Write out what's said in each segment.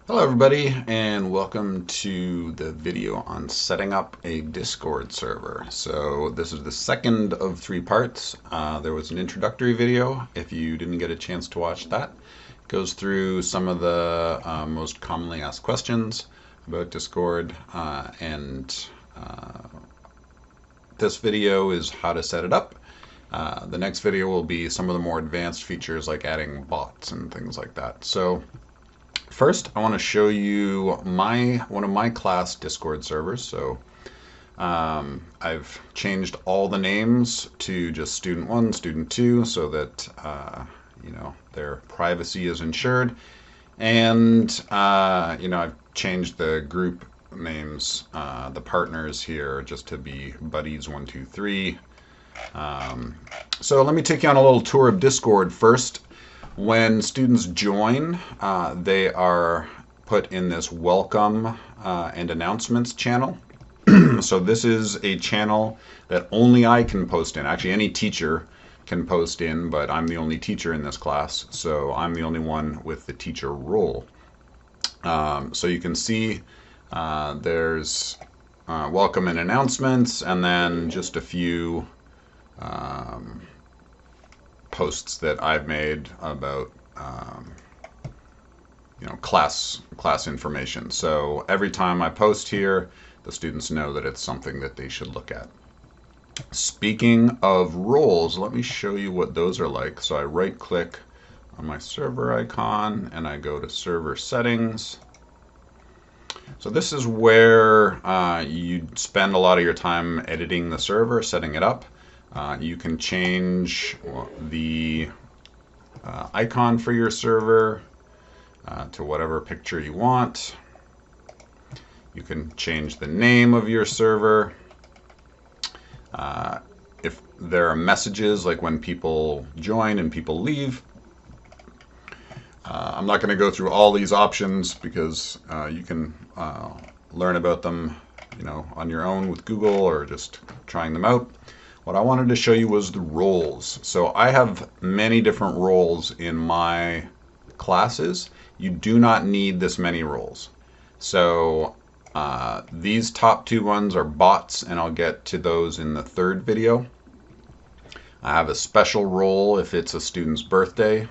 Hello everybody, and welcome to the video on setting up a Discord server. So this is the second of three parts. There was an introductory video. If you didn't get a chance to watch that, it goes through some of the most commonly asked questions about Discord, and this video is how to set it up. The next video will be some of the more advanced features like adding bots and things like that. So first, I want to show you one of my class Discord servers. So I've changed all the names to just student 1, student 2, so that their privacy is ensured. And I've changed the group names, the partners here, just to be buddies 1, 2, 3. So let me take you on a little tour of Discord first. When students join, they are put in this welcome and announcements channel. So this is a channel that only I can post in. Actually, any teacher can post in, but I'm the only teacher in this class, so I'm the only one with the teacher role. So you can see there's welcome and announcements, and then just a few posts that I've made about class information. So every time I post here, the students know that it's something that they should look at. Speaking of roles, let me show you what those are like. So I right click on my server icon and I go to server settings. So this is where you spend a lot of your time editing the server, setting it up. You can change the icon for your server to whatever picture you want. You can change the name of your server. If there are messages, like when people join and people leave, I'm not going to go through all these options because you can learn about them on your own with Google or just trying them out. What I wanted to show you was the roles. So I have many different roles in my classes. You do not need this many roles. So these top two ones are bots, and I'll get to those in the third video. I have a special role if it's a student's birthday.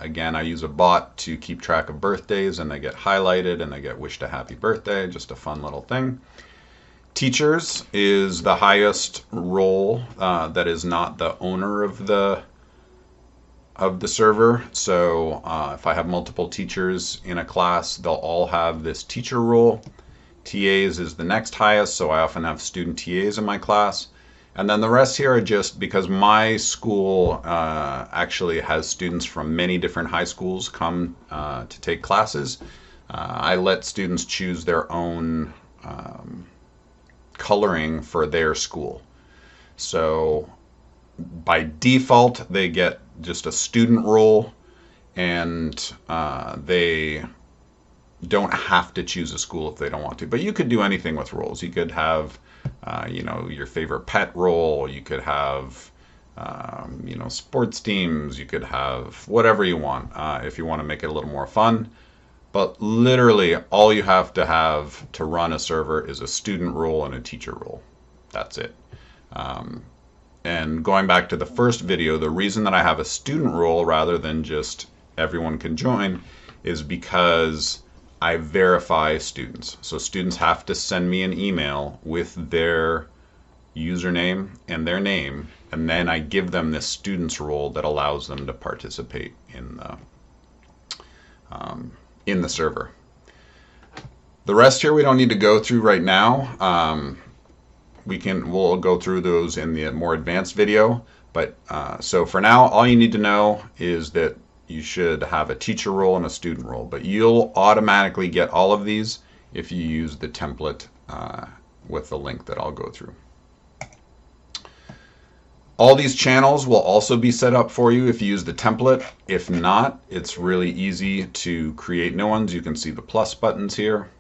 Again, I use a bot to keep track of birthdays, and they get highlighted and they get wished a happy birthday. Just a fun little thing. Teachers is the highest role that is not the owner of the server. So if I have multiple teachers in a class, they'll all have this teacher role. TAs is the next highest, so I often have student TAs in my class. And then the rest here are just because my school actually has students from many different high schools come to take classes. I let students choose their own coloring for their school. So by default, they get just a student role, and they don't have to choose a school if they don't want to. But you could do anything with roles. You could have your favorite pet role. You could have sports teams. You could have whatever you want if you want to make it a little more fun. But literally all you have to run a server is a student role and a teacher role. That's it. And going back to the first video, the reason that I have a student role rather than just everyone can join is because I verify students. So students have to send me an email with their username and their name, and then I give them this student's role that allows them to participate in the server. The rest here we don't need to go through right now. We'll go through those in the more advanced video. But so for now, all you need to know is that you should have a teacher role and a student role. But you'll automatically get all of these if you use the template with the link that I'll go through. All these channels will also be set up for you if you use the template. If not, it's really easy to create new ones. You can see the plus buttons here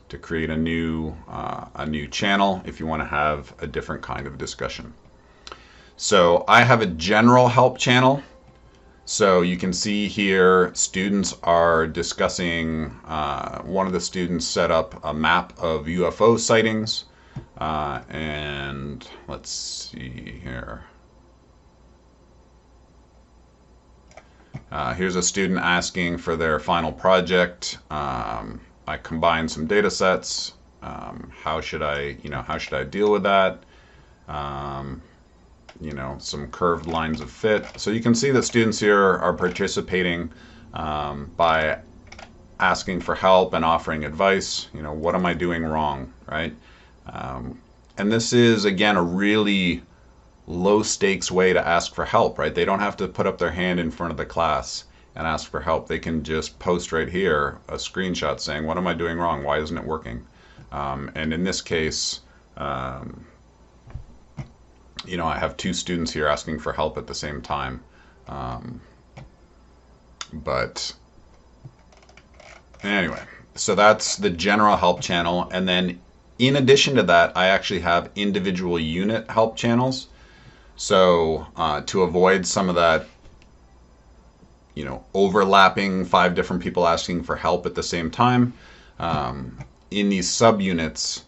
to create a new channel if you want to have a different kind of discussion. So I have a general help channel. So you can see here students are discussing, one of the students set up a map of UFO sightings, and let's see here. Here's a student asking for their final project. I combined some data sets. How should I deal with that? Some curved lines of fit. So you can see that students here are participating by asking for help and offering advice. What am I doing wrong, right? And this is, again, a really low stakes way to ask for help, right? They don't have to put up their hand in front of the class and ask for help. They can just post right here a screenshot saying, what am I doing wrong? Why isn't it working? And in this case, I have two students here asking for help at the same time. But anyway, so that's the general help channel. And then in addition to that, I actually have individual unit help channels. So to avoid some of that, overlapping 5 different people asking for help at the same time, in these subunits,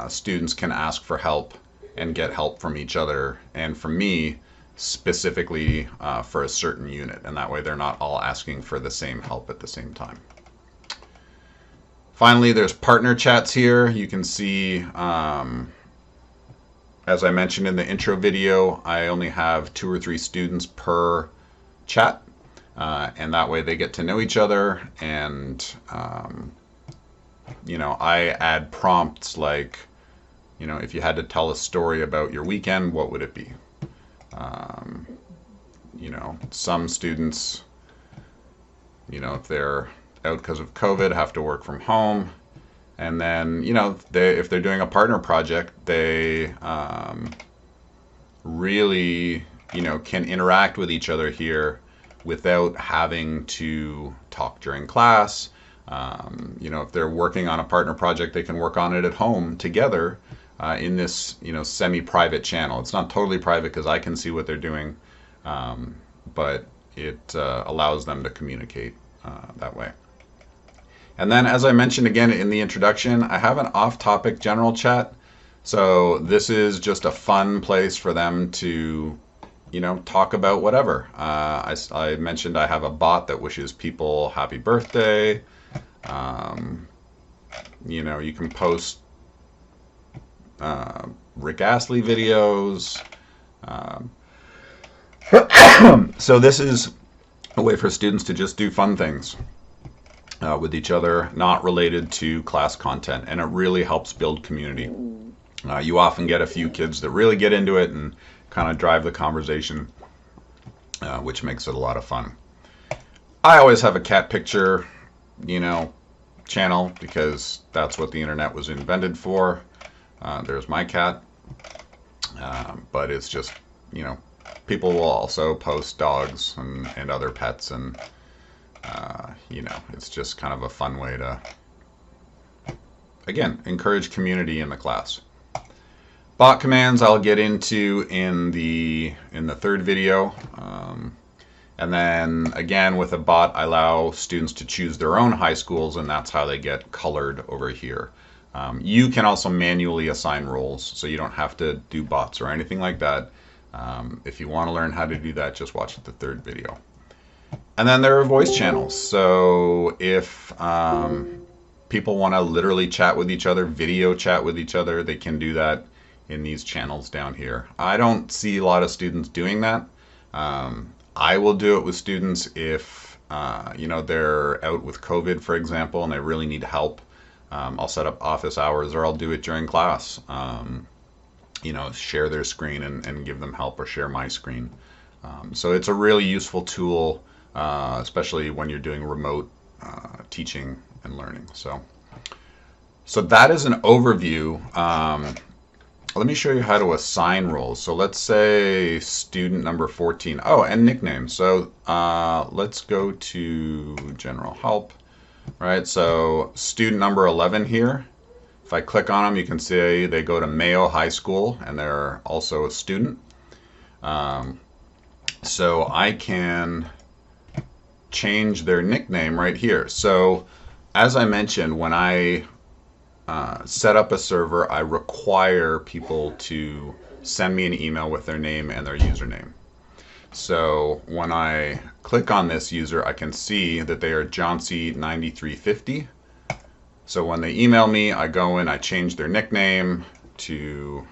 students can ask for help and get help from each other and from me specifically for a certain unit. And that way they're not all asking for the same help at the same time. Finally, there's partner chats here. You can see, as I mentioned in the intro video, I only have 2 or 3 students per chat, and that way they get to know each other. And I add prompts like, if you had to tell a story about your weekend, what would it be? Some students, if they're out because of COVID, have to work from home. And then, if they're doing a partner project, they really, can interact with each other here without having to talk during class. If they're working on a partner project, they can work on it at home together in this, semi-private channel. It's not totally private because I can see what they're doing, but it allows them to communicate that way. And then, as I mentioned again in the introduction, I have an off-topic general chat. So this is just a fun place for them to, talk about whatever. I mentioned I have a bot that wishes people happy birthday. You can post Rick Astley videos. So this is a way for students to just do fun things with each other, not related to class content, and it really helps build community. You often get a few kids that really get into it and kind of drive the conversation, which makes it a lot of fun. I always have a cat picture, channel because that's what the internet was invented for. There's my cat, but it's just, people will also post dogs and other pets, and it's just kind of a fun way to, again, encourage community in the class. Bot commands I'll get into in the third video. And then again, with a bot, I allow students to choose their own high schools, and that's how they get colored over here. You can also manually assign roles, so you don't have to do bots or anything like that. If you want to learn how to do that, just watch the third video. And then there are voice channels. So if people want to literally chat with each other, video chat with each other, they can do that in these channels down here. I don't see a lot of students doing that. I will do it with students if they're out with COVID, for example, and they really need help. I'll set up office hours, or I'll do it during class. Share their screen and give them help, or share my screen. So it's a really useful tool, especially when you're doing remote teaching and learning. So that is an overview. Let me show you how to assign roles. So let's say student number 14. Oh, and nicknames. So let's go to general help. Right, so student number 11 here. If I click on them, you can see they go to Mayo High School, and they're also a student. So I can change their nickname right here. So as I mentioned, when I set up a server, I require people to send me an email with their name and their username. So when I click on this user, I can see that they are Johnsy9350. So when they email me, I go in, I change their nickname to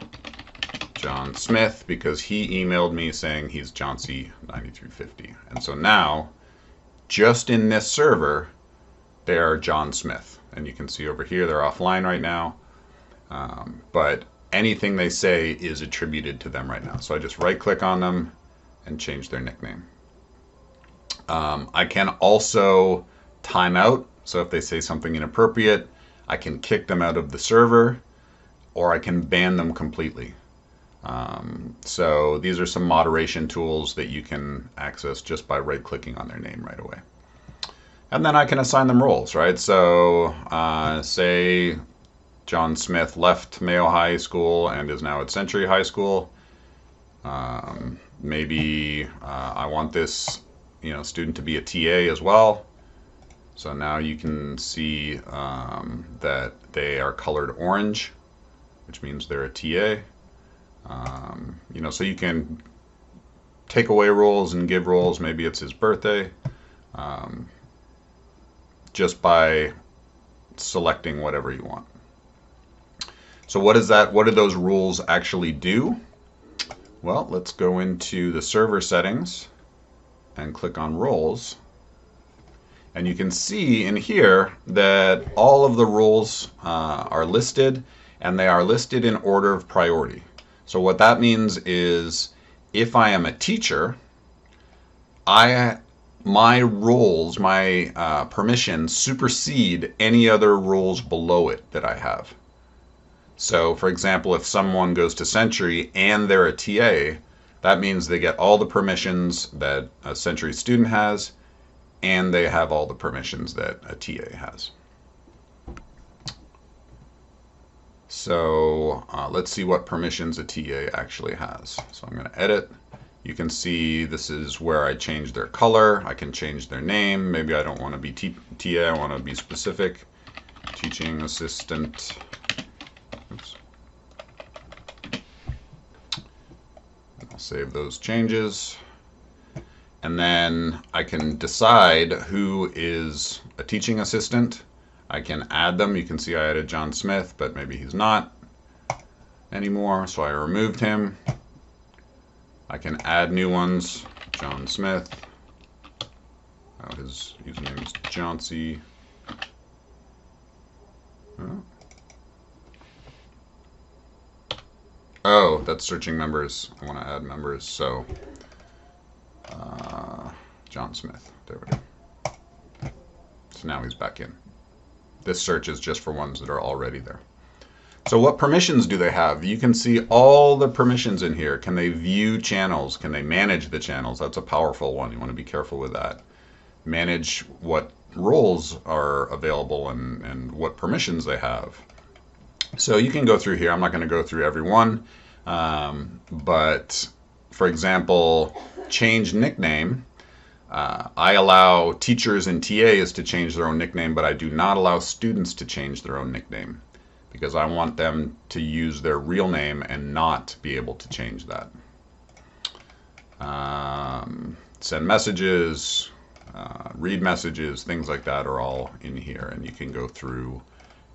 John Smith because he emailed me saying he's Johnsy9350. And so now, just in this server, they are John Smith. And you can see over here, they're offline right now. But anything they say is attributed to them right now. So I just right click on them and change their nickname. I can also time out. So if they say something inappropriate, I can kick them out of the server, or I can ban them completely. So these are some moderation tools that you can access just by right clicking on their name right away. And then I can assign them roles, right? So say John Smith left Mayo High School and is now at Century High School. Maybe I want this student to be a TA as well. So now you can see that they are colored orange, which means they're a TA. So you can take away roles and give roles. Maybe it's his birthday, just by selecting whatever you want. So what do those rules actually do? Well, let's go into the server settings and click on roles. And you can see in here that all of the roles are listed, and they are listed in order of priority. So what that means is if I am a teacher, my roles, my permissions supersede any other roles below it that I have. So for example, if someone goes to Century and they're a TA, that means they get all the permissions that a Century student has, and they have all the permissions that a TA has. So let's see what permissions a TA actually has. So I'm going to edit. You can see this is where I change their color. I can change their name. Maybe I don't want to be TA. I want to be specific. Teaching assistant. Oops. I'll save those changes. And then I can decide who is a teaching assistant. I can add them. You can see I added John Smith, but maybe he's not anymore, so I removed him. I can add new ones. John Smith. Oh, his username is Johnsy. Oh, that's searching members. I want to add members, so John Smith. There we go. So now he's back in. This search is just for ones that are already there. So what permissions do they have? You can see all the permissions in here. Can they view channels? Can they manage the channels? That's a powerful one. You want to be careful with that. Manage what roles are available and what permissions they have. So you can go through here. I'm not going to go through every one. But for example, change nickname. I allow teachers and TAs to change their own nickname, but I do not allow students to change their own nickname because I want them to use their real name and not be able to change that. Send messages, read messages, things like that are all in here, and you can go through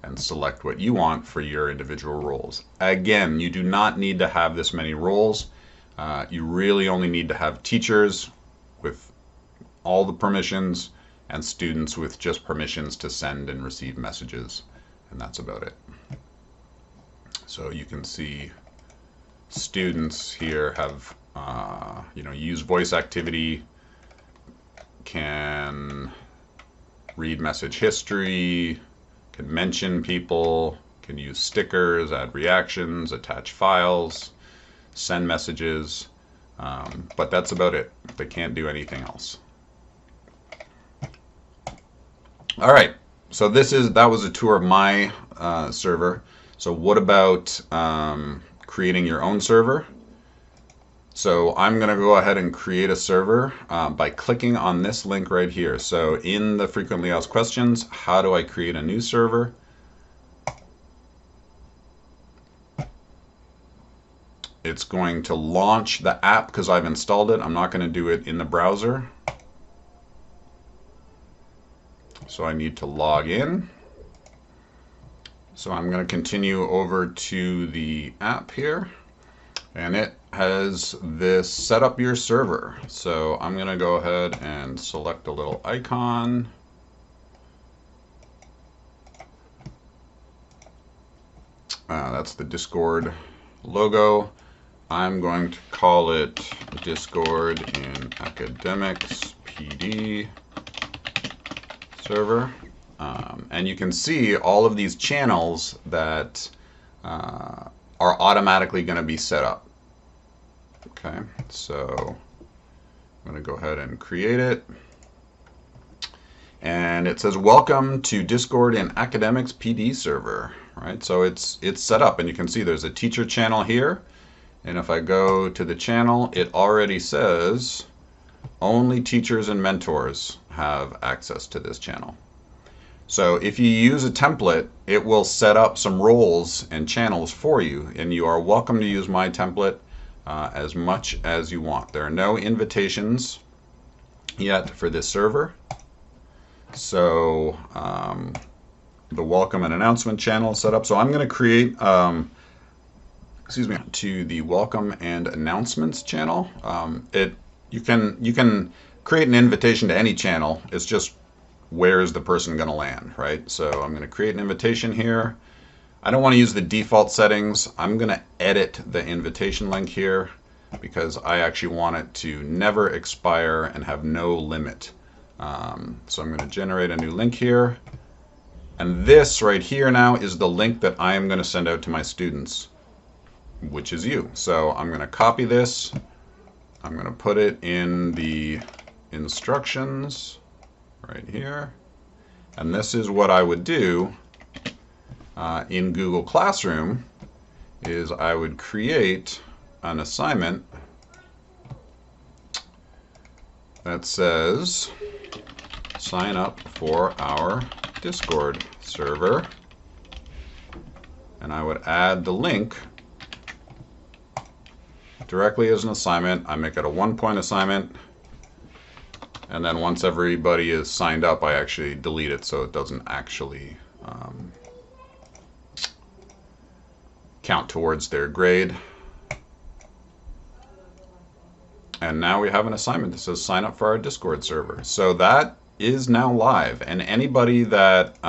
and select what you want for your individual roles. Again, you do not need to have this many roles. You really only need to have teachers with all the permissions and students with just permissions to send and receive messages, and that's about it. So you can see students here have use voice activity, can read message history, can mention people, can use stickers, add reactions, attach files, send messages, but that's about it. They can't do anything else. All right, so that was a tour of my server. So what about creating your own server? So I'm going to go ahead and create a server by clicking on this link right here. So in the frequently asked questions, how do I create a new server? It's going to launch the app because I've installed it. I'm not going to do it in the browser. So I need to log in. So I'm going to continue over to the app here. And it has this set up your server. So I'm going to go ahead and select a little icon. That's the Discord logo. I'm going to call it Discord in Academics PD server. And you can see all of these channels that are automatically going to be set up. Okay, so I'm going to go ahead and create it. And it says, welcome to Discord in Academics PD server. Right, so it's set up, and you can see there's a teacher channel here. And if I go to the channel, it already says only teachers and mentors have access to this channel. So if you use a template, it will set up some roles and channels for you, and you are welcome to use my template as much as you want. There are no invitations yet for this server. So the welcome and announcement channel is set up. So I'm going to create to the welcome and announcements channel. You can create an invitation to any channel. It's just where is the person going to land, right? So I'm going to create an invitation here. I don't want to use the default settings. I'm going to edit the invitation link here because I actually want it to never expire and have no limit. So I'm going to generate a new link here. And this right here now is the link that I am going to send out to my students, which is you. So I'm going to copy this. I'm going to put it in the instructions right here. And this is what I would do in Google Classroom is I would create an assignment that says sign up for our Discord server, and I would add the link directly as an assignment. I make it a 1-point assignment, and then once everybody is signed up, I actually delete it so it doesn't actually count towards their grade. And now we have an assignment that says sign up for our Discord server. So that is now live, and anybody that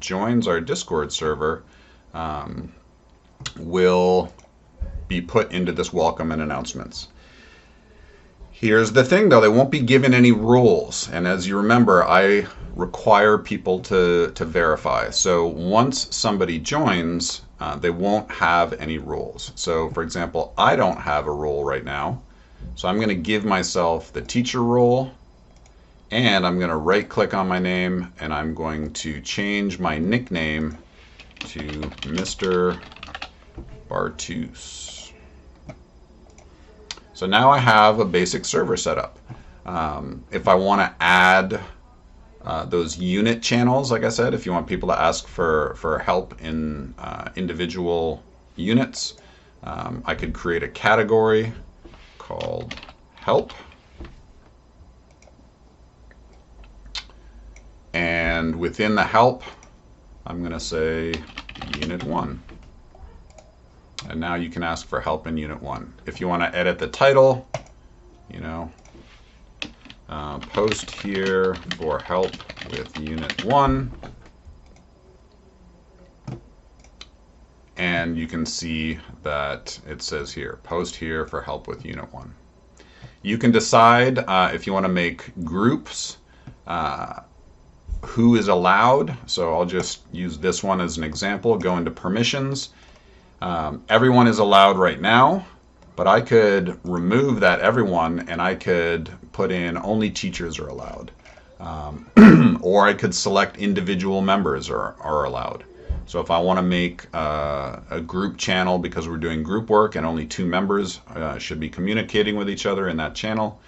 joins our Discord server will be put into this welcome and announcements. Here's the thing though, they won't be given any rules, and as you remember, I require people to verify. So once somebody joins, they won't have any rules. So for example, I don't have a role right now, so I'm going to give myself the teacher role. And I'm going to right click on my name, and I'm going to change my nickname to Mr. Bartus. So now I have a basic server set up. If I want to add those unit channels, like I said, if you want people to ask for help in individual units, I could create a category called help. And within the help, I'm going to say Unit 1. And now you can ask for help in Unit 1. If you want to edit the title, you know, post here for help with Unit 1. And you can see that it says here, post here for help with Unit 1. You can decide if you want to make groups, who is allowed. So I'll just use this one as an example. Go into permissions. Everyone is allowed right now, but I could remove that everyone and I could put in only teachers are allowed. Or I could select individual members are allowed. So if I want to make a group channel because we're doing group work and only 2 members should be communicating with each other in that channel,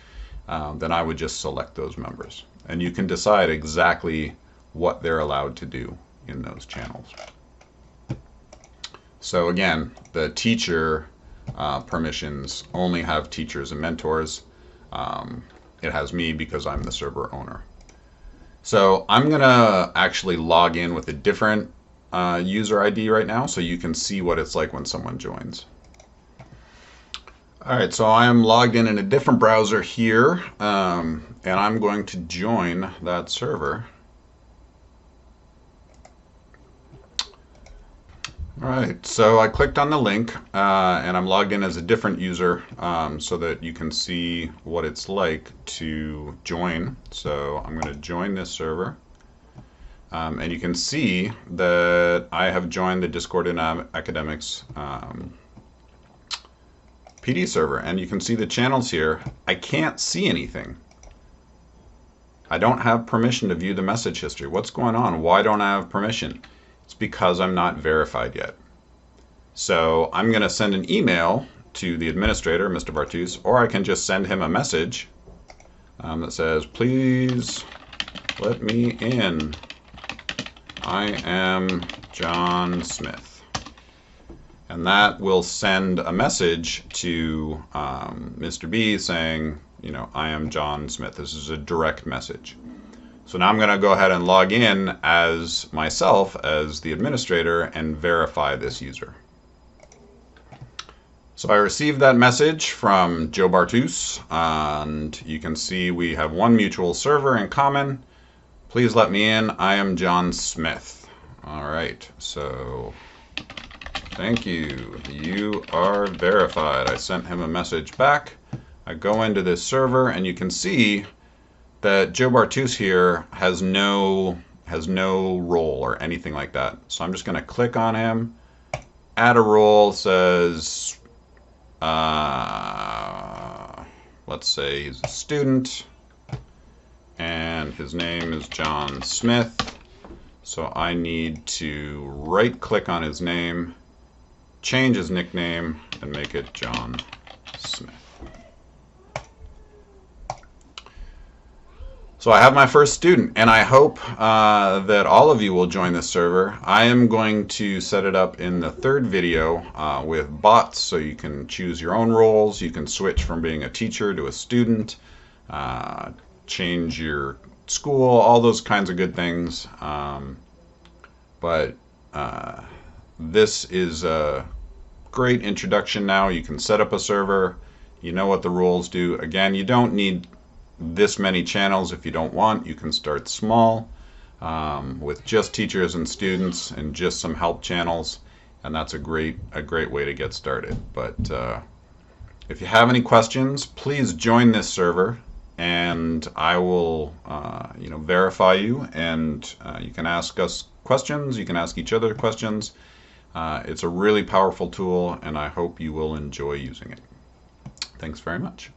then I would just select those members. And you can decide exactly what they're allowed to do in those channels. So again, the teacher permissions only have teachers and mentors. It has me because I'm the server owner. So I'm gonna actually log in with a different user ID right now so you can see what it's like when someone joins. All right, so I am logged in a different browser here, and I'm going to join that server. All right, so I clicked on the link, and I'm logged in as a different user so that you can see what it's like to join. So I'm going to join this server, and you can see that I have joined the Discord and Academics PD server, and you can see the channels here. I can't see anything. I don't have permission to view the message history. What's going on? Why don't I have permission? It's because I'm not verified yet. So I'm going to send an email to the administrator, Mr. Bartus, or I can just send him a message that says, please let me in. I am John Smith. And that will send a message to Mr. B saying, you know, I am John Smith. This is a direct message. So now I'm going to go ahead and log in as myself, as the administrator, and verify this user. So I received that message from Joe Bartus, and you can see we have one mutual server in common. Please let me in. I am John Smith. All right, so thank you. You are verified. I sent him a message back. I go into this server, and you can see that Joe Bartus here has no role or anything like that. So I'm just going to click on him. Add a role says, let's say he's a student, and his name is John Smith. So I need to right-click on his name, change his nickname, and make it John Smith. So I have my first student, and I hope that all of you will join this server. I am going to set it up in the third video with bots, so you can choose your own roles. You can switch from being a teacher to a student, change your school, all those kinds of good things. But this is a great introduction now. You can set up a server. You know what the roles do. Again, you don't need this many channels if you don't want. You can start small with just teachers and students and just some help channels, and that's a great way to get started. But if you have any questions, please join this server, and I will verify you, and you can ask us questions. You can ask each other questions. It's a really powerful tool, and I hope you will enjoy using it. Thanks very much.